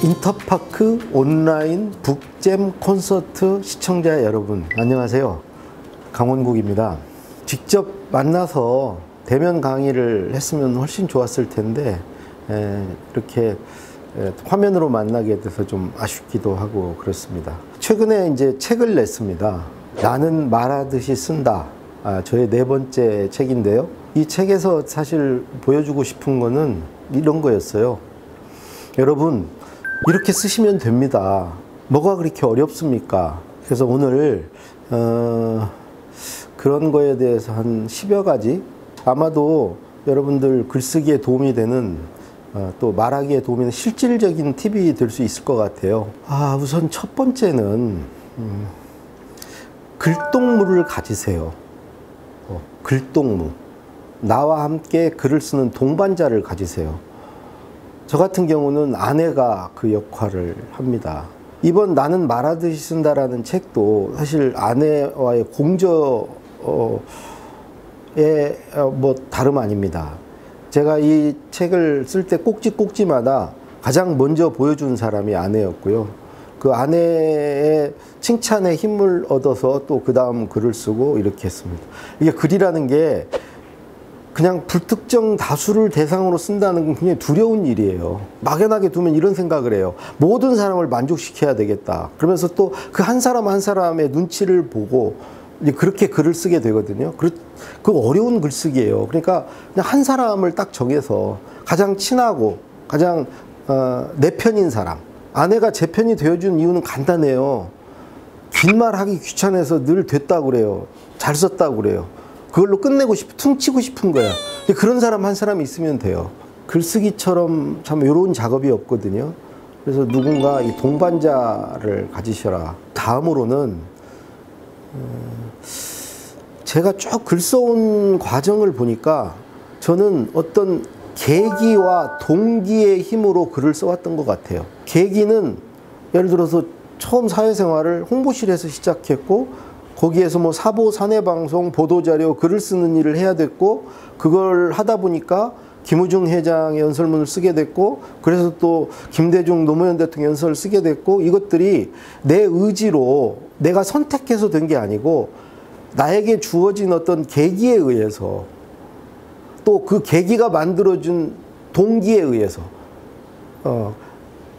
인터파크 온라인 북잼 콘서트 시청자 여러분, 안녕하세요. 강원국입니다. 직접 만나서 대면 강의를 했으면 훨씬 좋았을 텐데 이렇게 화면으로 만나게 돼서 좀 아쉽기도 하고 그렇습니다. 최근에 이제 책을 냈습니다. 나는 말하듯이 쓴다. 저의 4번째 책인데요. 이 책에서 사실 보여주고 싶은 거는 이런 거였어요. 여러분, 이렇게 쓰시면 됩니다. 뭐가 그렇게 어렵습니까? 그래서 오늘 그런 거에 대해서 한 10여 가지, 아마도 여러분들 글쓰기에 도움이 되는, 또 말하기에 도움이 되는 실질적인 팁이 될 수 있을 것 같아요. 우선 첫 번째는 글동무를 가지세요. 글동무. 나와 함께 글을 쓰는 동반자를 가지세요. 저 같은 경우는 아내가 그 역할을 합니다. 이번 나는 말하듯이 쓴다라는 책도 사실 아내와의 공저에 뭐 다름 아닙니다. 제가 이 책을 쓸 때 꼭지꼭지마다 가장 먼저 보여준 사람이 아내였고요. 그 아내의 칭찬에 힘을 얻어서 또 그 다음 글을 쓰고 이렇게 했습니다. 이게 글이라는 게 그냥 불특정 다수를 대상으로 쓴다는 건 굉장히 두려운 일이에요. 막연하게 두면 이런 생각을 해요. 모든 사람을 만족시켜야 되겠다. 그러면서 또 그 한 사람 한 사람의 눈치를 보고 이제 그렇게 글을 쓰게 되거든요. 그 어려운 글쓰기예요. 그러니까 그냥 한 사람을 딱 정해서 가장 친하고 가장 내 편인 사람. 아내가 제 편이 되어준 이유는 간단해요. 귓말하기 귀찮아서 늘 됐다고 그래요. 잘 썼다고 그래요. 그걸로 끝내고 퉁치고 싶은 거야. 그런 사람 한 사람 있으면 돼요. 글쓰기처럼 참 이런 작업이 없거든요. 그래서 누군가 이 동반자를 가지셔라. 다음으로는 제가 쭉 글 써온 과정을 보니까 저는 어떤 계기와 동기의 힘으로 글을 써왔던 것 같아요. 계기는 예를 들어서 처음 사회생활을 홍보실에서 시작했고, 거기에서 뭐 사보, 사내방송, 보도자료, 글을 쓰는 일을 해야 됐고, 그걸 하다 보니까 김우중 회장의 연설문을 쓰게 됐고, 그래서 또 김대중 노무현 대통령 연설을 쓰게 됐고, 이것들이 내 의지로 내가 선택해서 된 게 아니고 나에게 주어진 어떤 계기에 의해서, 또 그 계기가 만들어준 동기에 의해서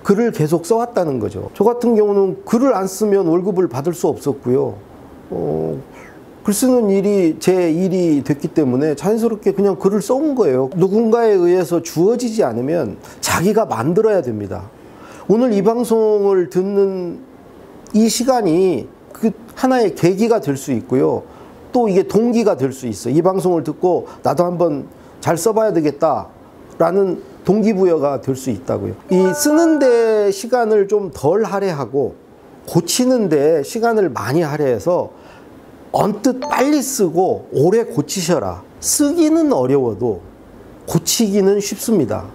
글을 계속 써왔다는 거죠. 저 같은 경우는 글을 안 쓰면 월급을 받을 수 없었고요. 글 쓰는 일이 제 일이 됐기 때문에 자연스럽게 그냥 글을 써온 거예요. 누군가에 의해서 주어지지 않으면 자기가 만들어야 됩니다. 오늘 이 방송을 듣는 이 시간이 그 하나의 계기가 될 수 있고요. 또 이게 동기가 될 수 있어요. 이 방송을 듣고 나도 한번 잘 써봐야 되겠다라는 동기부여가 될 수 있다고요. 이 쓰는데 시간을 좀 덜 할애하고 고치는데 시간을 많이 할애해서 언뜻 빨리 쓰고 오래 고치셔라. 쓰기는 어려워도 고치기는 쉽습니다.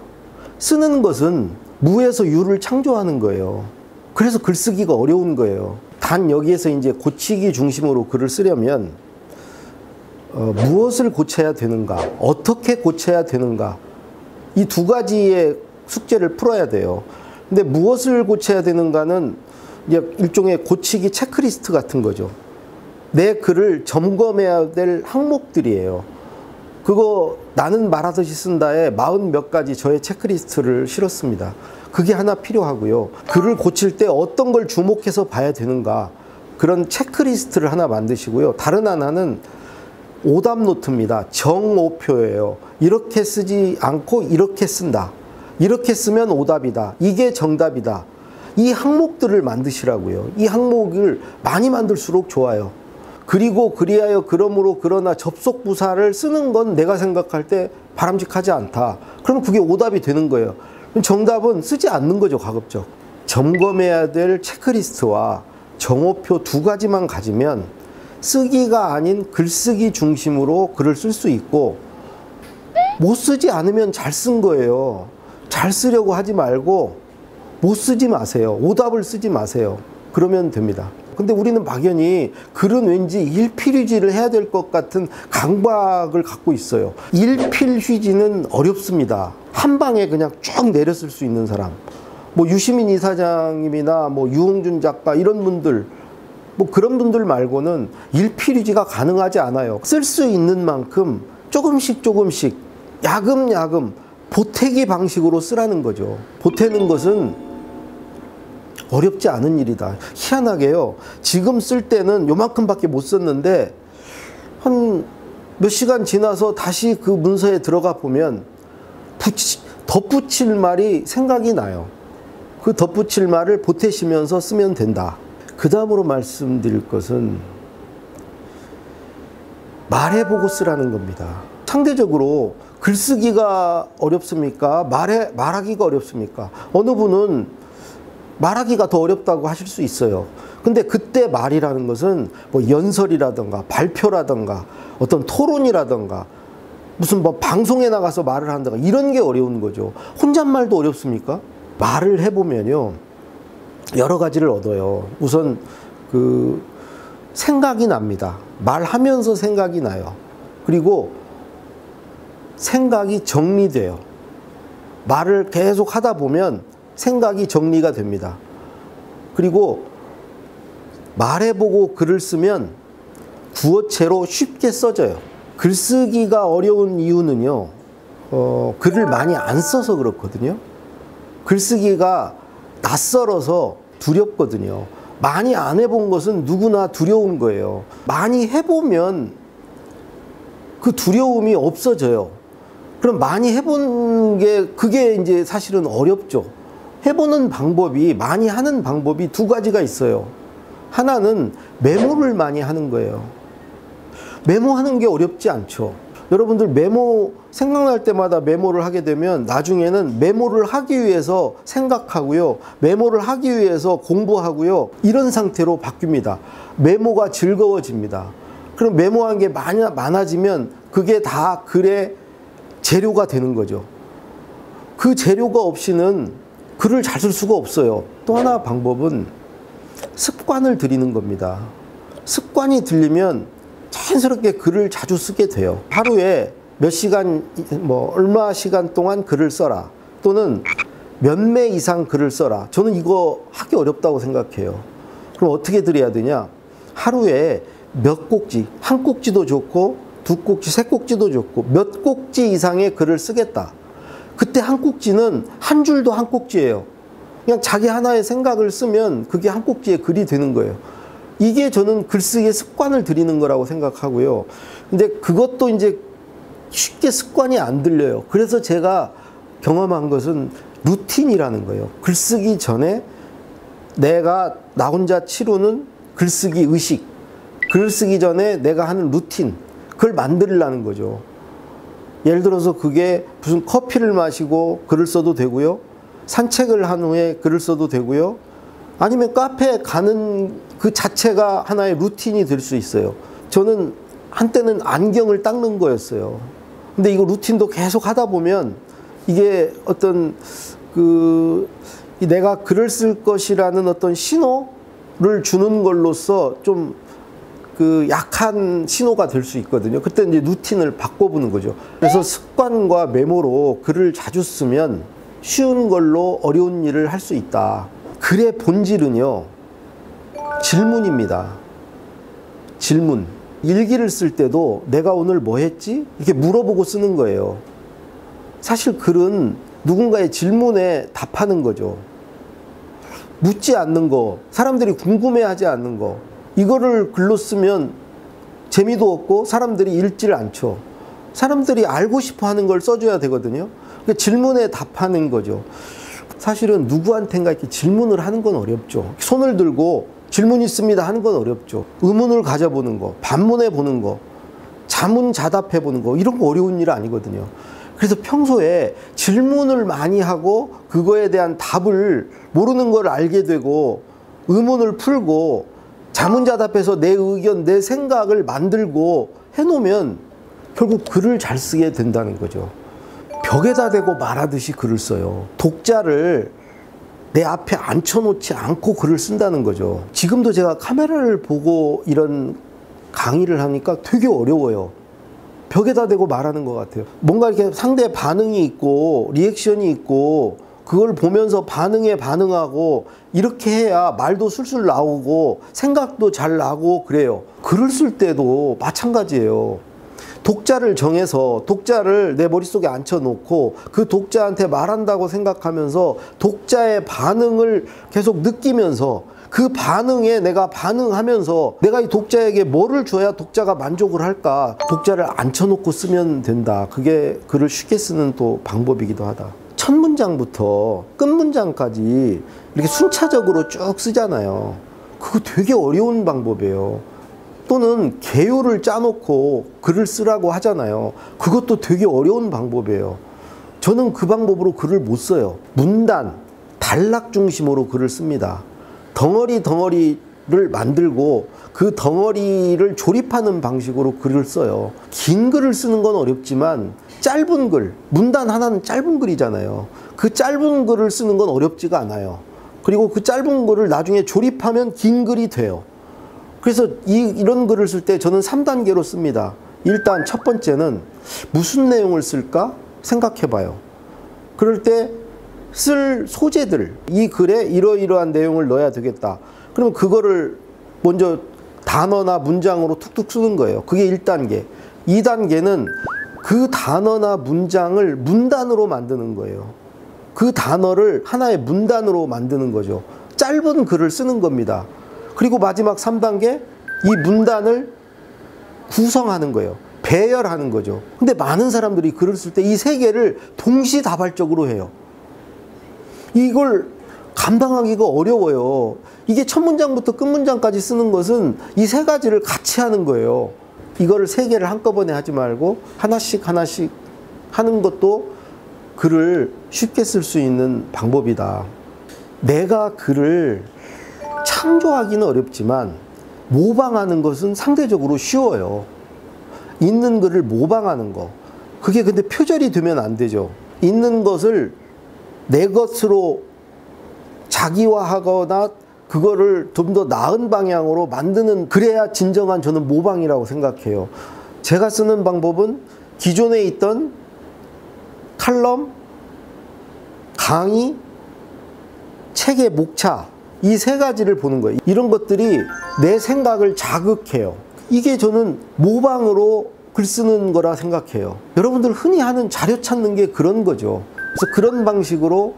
쓰는 것은 무에서 유를 창조하는 거예요. 그래서 글쓰기가 어려운 거예요. 단 여기에서 이제 고치기 중심으로 글을 쓰려면 무엇을 고쳐야 되는가, 어떻게 고쳐야 되는가, 이 두 가지의 숙제를 풀어야 돼요. 근데 무엇을 고쳐야 되는가는 이제 일종의 고치기 체크리스트 같은 거죠. 내 글을 점검해야 될 항목들이에요. 그거 나는 말하듯이 쓴다에 40몇 가지 저의 체크리스트를 실었습니다. 그게 하나 필요하고요. 글을 고칠 때 어떤 걸 주목해서 봐야 되는가, 그런 체크리스트를 하나 만드시고요. 다른 하나는 오답 노트입니다. 정오표예요. 이렇게 쓰지 않고 이렇게 쓴다. 이렇게 쓰면 오답이다. 이게 정답이다. 이 항목들을 만드시라고요. 이 항목을 많이 만들수록 좋아요. 그리고 그리하여 그러므로 그러나 접속 부사를 쓰는 건 내가 생각할 때 바람직하지 않다. 그럼 그게 오답이 되는 거예요. 정답은 쓰지 않는 거죠, 가급적. 점검해야 될 체크리스트와 정오표 두 가지만 가지면 쓰기가 아닌 글쓰기 중심으로 글을 쓸 수 있고, 못 쓰지 않으면 잘 쓴 거예요. 잘 쓰려고 하지 말고 못 쓰지 마세요. 오답을 쓰지 마세요. 그러면 됩니다. 근데 우리는 막연히 글은 왠지 일필휘지를 해야 될 것 같은 강박을 갖고 있어요. 일필휘지는 어렵습니다. 한 방에 그냥 쭉 내렸을 수 있는 사람. 뭐 유시민 이사장님이나 뭐 유홍준 작가 이런 분들, 뭐 그런 분들 말고는 일필휘지가 가능하지 않아요. 쓸 수 있는 만큼 조금씩 조금씩 야금야금 보태기 방식으로 쓰라는 거죠. 보태는 것은 어렵지 않은 일이다. 희한하게요. 지금 쓸 때는 요만큼밖에 못 썼는데 한 몇 시간 지나서 다시 그 문서에 들어가 보면 덧붙일 말이 생각이 나요. 그 덧붙일 말을 보태시면서 쓰면 된다. 그 다음으로 말씀드릴 것은 말해보고 쓰라는 겁니다. 상대적으로 글쓰기가 어렵습니까? 말하기가 어렵습니까? 어느 분은 말하기가 더 어렵다고 하실 수 있어요. 근데 그때 말이라는 것은 뭐 연설이라든가 발표라든가 어떤 토론이라든가 무슨 뭐 방송에 나가서 말을 한다가 이런 게 어려운 거죠. 혼잣말도 어렵습니까? 말을 해보면요, 여러 가지를 얻어요. 우선 그 생각이 납니다. 말하면서 생각이 나요. 그리고 생각이 정리돼요. 말을 계속 하다 보면 생각이 정리가 됩니다. 그리고 말해보고 글을 쓰면 구어체로 쉽게 써져요. 글쓰기가 어려운 이유는요, 글을 많이 안 써서 그렇거든요. 글쓰기가 낯설어서 두렵거든요. 많이 안 해본 것은 누구나 두려운 거예요. 많이 해보면 그 두려움이 없어져요. 그럼 많이 해본 게 그게 이제 사실은 어렵죠. 해보는 방법이, 많이 하는 방법이 두 가지가 있어요. 하나는 메모를 많이 하는 거예요. 메모하는 게 어렵지 않죠. 여러분들 메모 생각날 때마다 메모를 하게 되면 나중에는 메모를 하기 위해서 생각하고요, 메모를 하기 위해서 공부하고요, 이런 상태로 바뀝니다. 메모가 즐거워집니다. 그럼 메모한 게 많아지면 그게 다 글의 재료가 되는 거죠. 그 재료가 없이는 글을 잘 쓸 수가 없어요. 또 하나 방법은 습관을 들이는 겁니다. 습관이 들리면 자연스럽게 글을 자주 쓰게 돼요. 하루에 몇 시간, 뭐 얼마 시간 동안 글을 써라, 또는 몇 매 이상 글을 써라. 저는 이거 하기 어렵다고 생각해요. 그럼 어떻게 들여야 되냐? 하루에 몇 꼭지, 한 꼭지도 좋고 두 꼭지, 세 꼭지도 좋고 몇 꼭지 이상의 글을 쓰겠다. 그때 한 꼭지는 한 줄도 한 꼭지예요. 그냥 자기 하나의 생각을 쓰면 그게 한 꼭지의 글이 되는 거예요. 이게 저는 글쓰기의 습관을 들이는 거라고 생각하고요. 근데 그것도 이제 쉽게 습관이 안 들려요. 그래서 제가 경험한 것은 루틴이라는 거예요. 글쓰기 전에 내가 나 혼자 치루는 글쓰기 의식, 글쓰기 전에 내가 하는 루틴, 그걸 만들려는 거죠. 예를 들어서 그게 무슨 커피를 마시고 글을 써도 되고요, 산책을 한 후에 글을 써도 되고요, 아니면 카페에 가는 그 자체가 하나의 루틴이 될 수 있어요. 저는 한때는 안경을 닦는 거였어요. 근데 이거 루틴도 계속 하다 보면 이게 어떤 내가 글을 쓸 것이라는 어떤 신호를 주는 걸로써 좀 약한 신호가 될 수 있거든요. 그때 이제 루틴을 바꿔보는 거죠. 그래서 습관과 메모로 글을 자주 쓰면 쉬운 걸로 어려운 일을 할 수 있다. 글의 본질은요, 질문입니다. 질문. 일기를 쓸 때도 내가 오늘 뭐 했지? 이렇게 물어보고 쓰는 거예요. 사실 글은 누군가의 질문에 답하는 거죠. 묻지 않는 거, 사람들이 궁금해하지 않는 거, 이거를 글로 쓰면 재미도 없고 사람들이 읽지를 않죠. 사람들이 알고 싶어 하는 걸 써줘야 되거든요. 그러니까 질문에 답하는 거죠. 사실은 누구한텐가 이렇게 질문을 하는 건 어렵죠. 손을 들고 질문 있습니다 하는 건 어렵죠. 의문을 가져보는 거, 반문해 보는 거, 자문자답해 보는 거, 이런 거 어려운 일 아니거든요. 그래서 평소에 질문을 많이 하고 그거에 대한 답을, 모르는 걸 알게 되고 의문을 풀고 자문자답해서 내 의견, 내 생각을 만들고 해놓으면 결국 글을 잘 쓰게 된다는 거죠. 벽에다 대고 말하듯이 글을 써요. 독자를 내 앞에 앉혀놓지 않고 글을 쓴다는 거죠. 지금도 제가 카메라를 보고 이런 강의를 하니까 되게 어려워요. 벽에다 대고 말하는 것 같아요. 뭔가 이렇게 상대 반응이 있고 리액션이 있고 그걸 보면서 반응에 반응하고 이렇게 해야 말도 술술 나오고 생각도 잘 나고 그래요. 글을 쓸 때도 마찬가지예요. 독자를 정해서 독자를 내 머릿속에 앉혀놓고 그 독자한테 말한다고 생각하면서 독자의 반응을 계속 느끼면서 그 반응에 내가 반응하면서 내가 이 독자에게 뭐를 줘야 독자가 만족을 할까? 독자를 앉혀놓고 쓰면 된다. 그게 글을 쉽게 쓰는 또 방법이기도 하다. 첫 문장부터 끝 문장까지 이렇게 순차적으로 쭉 쓰잖아요. 그거 되게 어려운 방법이에요. 또는 개요를 짜놓고 글을 쓰라고 하잖아요. 그것도 되게 어려운 방법이에요. 저는 그 방법으로 글을 못 써요. 문단, 단락 중심으로 글을 씁니다. 덩어리를 만들고 그 덩어리를 조립하는 방식으로 글을 써요. 긴 글을 쓰는 건 어렵지만 짧은 글, 문단 하나는 짧은 글이잖아요. 그 짧은 글을 쓰는 건 어렵지가 않아요. 그리고 그 짧은 글을 나중에 조립하면 긴 글이 돼요. 그래서 이런 글을 쓸 때 저는 3단계로 씁니다. 일단 첫 번째는 무슨 내용을 쓸까 생각해 봐요. 그럴 때 쓸 소재들, 이 글에 이러이러한 내용을 넣어야 되겠다. 그럼 그거를 먼저 단어나 문장으로 툭툭 쓰는 거예요. 그게 1단계. 2단계는 그 단어나 문장을 문단으로 만드는 거예요. 그 단어를 하나의 문단으로 만드는 거죠. 짧은 글을 쓰는 겁니다. 그리고 마지막 3단계, 이 문단을 구성하는 거예요. 배열하는 거죠. 근데 많은 사람들이 글을 쓸 때 이 세 개를 동시다발적으로 해요. 이걸 감당하기가 어려워요. 이게 첫 문장부터 끝 문장까지 쓰는 것은 이 세 가지를 같이 하는 거예요. 이거를 세 개를 한꺼번에 하지 말고 하나씩 하나씩 하는 것도 글을 쉽게 쓸 수 있는 방법이다. 내가 글을 창조하기는 어렵지만 모방하는 것은 상대적으로 쉬워요. 있는 글을 모방하는 거. 그게 근데 표절이 되면 안 되죠. 있는 것을 내 것으로 자기화하거나 그거를 좀 더 나은 방향으로 만드는, 그래야 진정한 저는 모방이라고 생각해요. 제가 쓰는 방법은 기존에 있던 칼럼, 강의, 책의 목차, 이 세 가지를 보는 거예요. 이런 것들이 내 생각을 자극해요. 이게 저는 모방으로 글 쓰는 거라 생각해요. 여러분들 흔히 하는 자료 찾는 게 그런 거죠. 그래서 그런 방식으로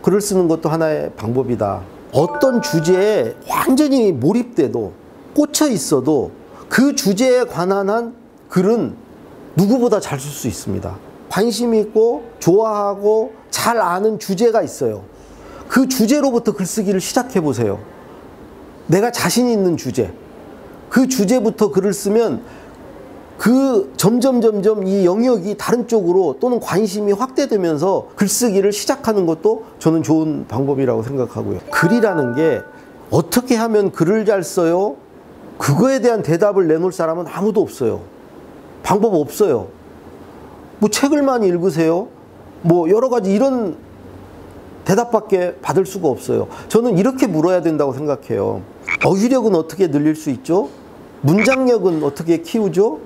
글을 쓰는 것도 하나의 방법이다. 어떤 주제에 완전히 몰입돼도 꽂혀 있어도 그 주제에 관한 한 글은 누구보다 잘 쓸 수 있습니다. 관심 있고 좋아하고 잘 아는 주제가 있어요. 그 주제로부터 글쓰기를 시작해 보세요. 내가 자신 있는 주제, 그 주제부터 글을 쓰면 그 점점 이 영역이 다른 쪽으로 또는 관심이 확대되면서 글쓰기를 시작하는 것도 저는 좋은 방법이라고 생각하고요. 글이라는 게 어떻게 하면 글을 잘 써요? 그거에 대한 대답을 내놓을 사람은 아무도 없어요. 방법 없어요. 뭐 책을 많이 읽으세요? 뭐 여러 가지 이런 대답밖에 받을 수가 없어요. 저는 이렇게 물어야 된다고 생각해요. 어휘력은 어떻게 늘릴 수 있죠? 문장력은 어떻게 키우죠?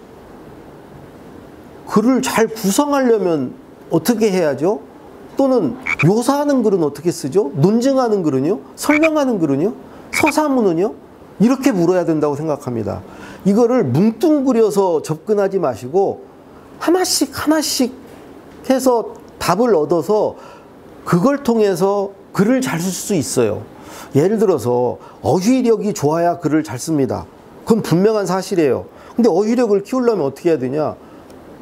글을 잘 구성하려면 어떻게 해야죠? 또는 묘사하는 글은 어떻게 쓰죠? 논증하는 글은요? 설명하는 글은요? 서사문은요? 이렇게 물어야 된다고 생각합니다. 이거를 뭉뚱그려서 접근하지 마시고 하나씩 해서 답을 얻어서 그걸 통해서 글을 잘 쓸 수 있어요. 예를 들어서 어휘력이 좋아야 글을 잘 씁니다. 그건 분명한 사실이에요. 근데 어휘력을 키우려면 어떻게 해야 되냐?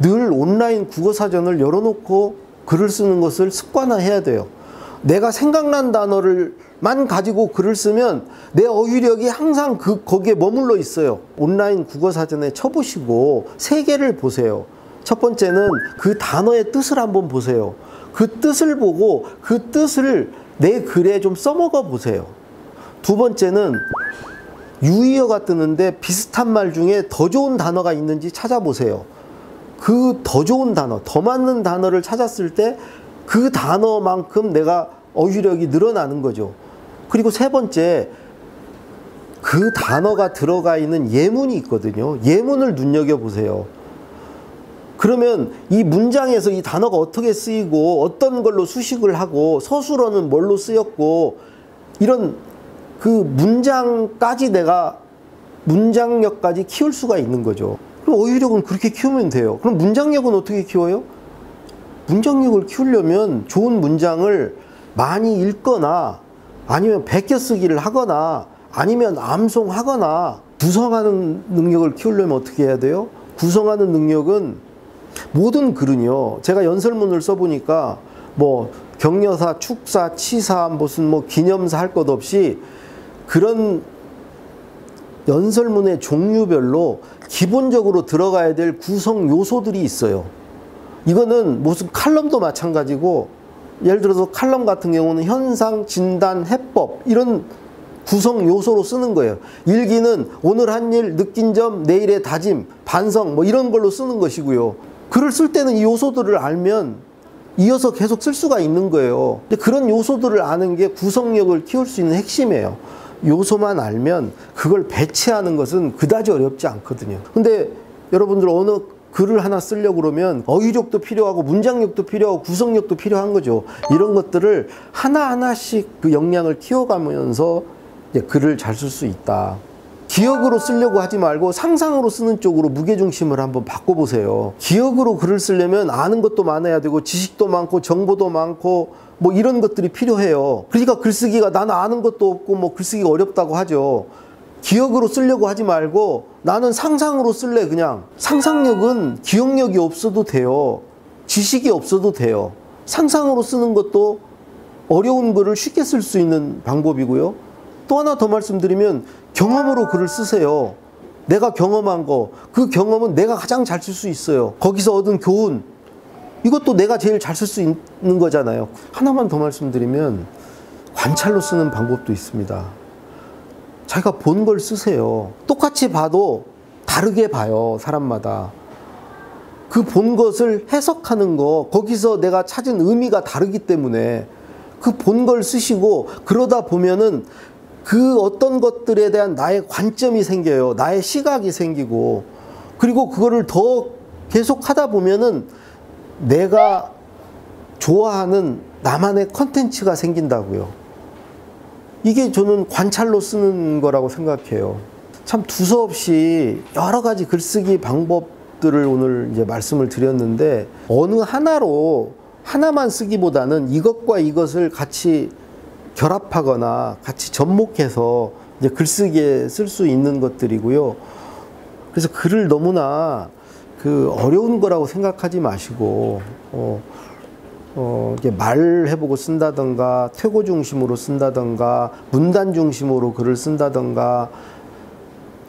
늘 온라인 국어사전을 열어놓고 글을 쓰는 것을 습관화해야 돼요. 내가 생각난 단어를만 가지고 글을 쓰면 내 어휘력이 항상 거기에 머물러 있어요. 온라인 국어사전에 쳐보시고 세 개를 보세요. 첫 번째는 그 단어의 뜻을 한번 보세요. 그 뜻을 보고 그 뜻을 내 글에 좀 써먹어 보세요. 두 번째는 유의어가 뜨는데 비슷한 말 중에 더 좋은 단어가 있는지 찾아보세요. 그 더 좋은 단어, 더 맞는 단어를 찾았을 때 그 단어만큼 내가 어휘력이 늘어나는 거죠. 그리고 세 번째, 그 단어가 들어가 있는 예문이 있거든요. 예문을 눈여겨보세요. 그러면 이 문장에서 이 단어가 어떻게 쓰이고 어떤 걸로 수식을 하고 서술어는 뭘로 쓰였고 이런 그 문장까지 내가 문장력까지 키울 수가 있는 거죠. 그럼 어휘력은 그렇게 키우면 돼요. 그럼 문장력은 어떻게 키워요? 문장력을 키우려면 좋은 문장을 많이 읽거나 아니면 베껴쓰기를 하거나 아니면 암송하거나 구성하는 능력을 키우려면 어떻게 해야 돼요? 구성하는 능력은 모든 글은요. 제가 연설문을 써보니까 뭐 격려사, 축사, 치사, 무슨 뭐 기념사 할 것 없이 그런 연설문의 종류별로 기본적으로 들어가야 될 구성 요소들이 있어요. 이거는 무슨 칼럼도 마찬가지고 예를 들어서 칼럼 같은 경우는 현상, 진단, 해법 이런 구성 요소로 쓰는 거예요. 일기는 오늘 한 일, 느낀 점, 내일의 다짐, 반성 뭐 이런 걸로 쓰는 것이고요. 글을 쓸 때는 이 요소들을 알면 이어서 계속 쓸 수가 있는 거예요. 근데 그런 요소들을 아는 게 구성력을 키울 수 있는 핵심이에요. 요소만 알면 그걸 배치하는 것은 그다지 어렵지 않거든요. 근데 여러분들 어느 글을 하나 쓰려고 그러면 어휘력도 필요하고 문장력도 필요하고 구성력도 필요한 거죠. 이런 것들을 하나하나씩 그 역량을 키워가면서 이제 글을 잘 쓸 수 있다. 기억으로 쓰려고 하지 말고 상상으로 쓰는 쪽으로 무게중심을 한번 바꿔보세요. 기억으로 글을 쓰려면 아는 것도 많아야 되고 지식도 많고 정보도 많고 뭐 이런 것들이 필요해요. 그러니까 글쓰기가 나는 아는 것도 없고 뭐 글쓰기가 어렵다고 하죠. 기억으로 쓰려고 하지 말고 나는 상상으로 쓸래 그냥. 상상력은 기억력이 없어도 돼요. 지식이 없어도 돼요. 상상으로 쓰는 것도 어려운 글을 쉽게 쓸 수 있는 방법이고요. 또 하나 더 말씀드리면 경험으로 글을 쓰세요. 내가 경험한 거, 그 경험은 내가 가장 잘 쓸 수 있어요. 거기서 얻은 교훈, 이것도 내가 제일 잘 쓸 수 있는 거잖아요. 하나만 더 말씀드리면 관찰로 쓰는 방법도 있습니다. 자기가 본 걸 쓰세요. 똑같이 봐도 다르게 봐요, 사람마다. 그 본 것을 해석하는 거, 거기서 내가 찾은 의미가 다르기 때문에 그 본 걸 쓰시고 그러다 보면은 그 어떤 것들에 대한 나의 관점이 생겨요. 나의 시각이 생기고 그리고 그거를 더 계속 하다 보면은 내가 좋아하는 나만의 컨텐츠가 생긴다고요. 이게 저는 관찰로 쓰는 거라고 생각해요. 참 두서없이 여러 가지 글쓰기 방법들을 오늘 이제 말씀을 드렸는데 어느 하나만 쓰기보다는 이것과 이것을 같이 결합하거나 같이 접목해서 이제 글쓰기에 쓸 수 있는 것들이고요. 그래서 글을 너무나 그 어려운 거라고 생각하지 마시고 이게 말해보고 쓴다던가 퇴고 중심으로 쓴다던가 문단 중심으로 글을 쓴다던가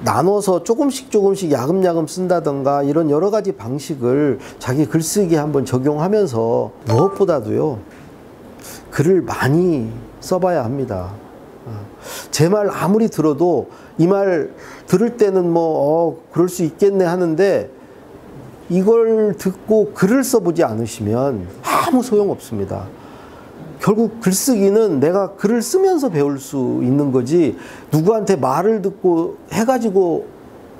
나눠서 조금씩 야금야금 쓴다던가 이런 여러 가지 방식을 자기 글쓰기에 한번 적용하면서 무엇보다도요 글을 많이 써봐야 합니다. 제 말 아무리 들어도 이 말 들을 때는 그럴 수 있겠네 하는데 이걸 듣고 글을 써보지 않으시면 아무 소용없습니다. 결국 글쓰기는 내가 글을 쓰면서 배울 수 있는 거지 누구한테 말을 듣고 해가지고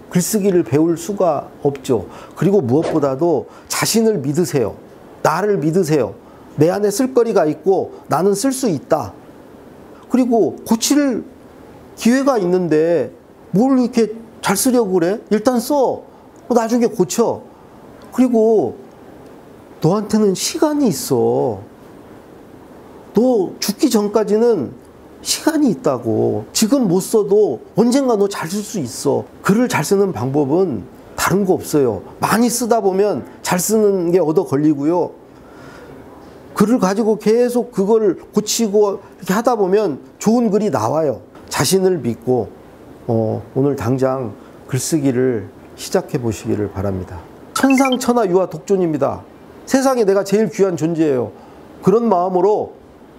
글쓰기를 배울 수가 없죠. 그리고 무엇보다도 자신을 믿으세요. 나를 믿으세요. 내 안에 쓸거리가 있고 나는 쓸 수 있다. 그리고 고칠 기회가 있는데 뭘 이렇게 잘 쓰려고 그래? 일단 써. 나중에 고쳐. 그리고 너한테는 시간이 있어. 너 죽기 전까지는 시간이 있다고. 지금 못 써도 언젠가 너 잘 쓸 수 있어. 글을 잘 쓰는 방법은 다른 거 없어요. 많이 쓰다 보면 잘 쓰는 게 얻어 걸리고요. 글을 가지고 계속 그걸 고치고 이렇게 하다 보면 좋은 글이 나와요. 자신을 믿고 오늘 당장 글쓰기를 시작해 보시기를 바랍니다. 천상천하 유아 독존입니다. 세상에 내가 제일 귀한 존재예요. 그런 마음으로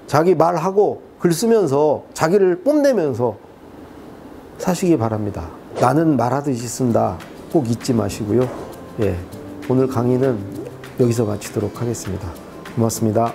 자기 말하고 글 쓰면서 자기를 뽐내면서 사시기 바랍니다. 나는 말하듯이 쓴다. 꼭 잊지 마시고요. 오늘 강의는 여기서 마치도록 하겠습니다. 고맙습니다.